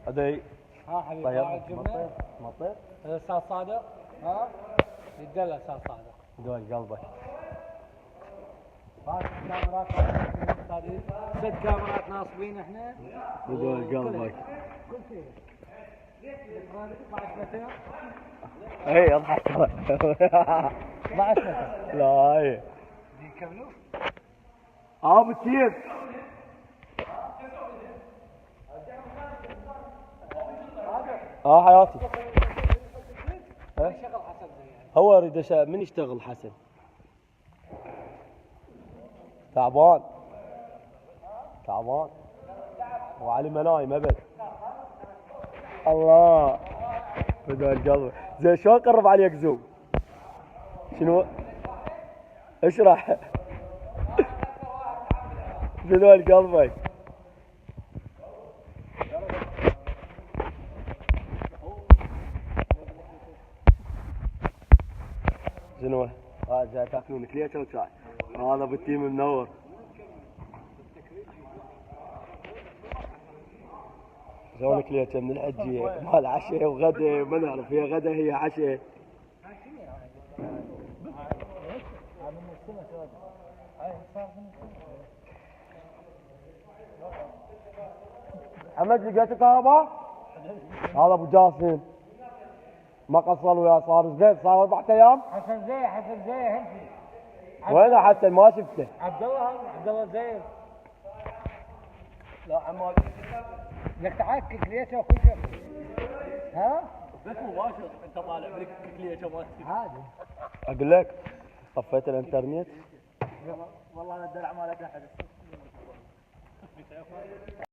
هذي ها حبيبي طيب قاعد جبنه مطير الاستاذ صادق ها يدل الاستاذ صادق دول قلبك. هات كاميرات ست كاميرات ناصبين احنا بدول قلبك. كل شيء 12 متر اي اضحك 12 متر لا اي يكملوا بتصير حياتي. شغل حسن هو يريد من يشتغل حسن تعبان وعلي ما نايم ابد. الله بدون القلب زين. شلون قرب عليك زوم؟ شنو؟ اشرح. بدون قلبك. شنو؟ جاي تاكلون كليته وشاي. هذا بالتيم منور. شلون كليته من الحجيه مال عشاء وغدا ما نعرف هي غدا هي عشاء. محمد لقيت الكهرباء؟ هذا ابو جاسم ما قصر وياه صار زين صار 4 ايام. حسن زي همشي وينه حتى ما شفته؟ عبد الله زين لا عماد لك تعال كليته وكل شيء ها؟ بس مباشر انت طالع بلك كليته مالتي عادي اقول لك طفيت الانترنت والله انا الدلع ما لقى حد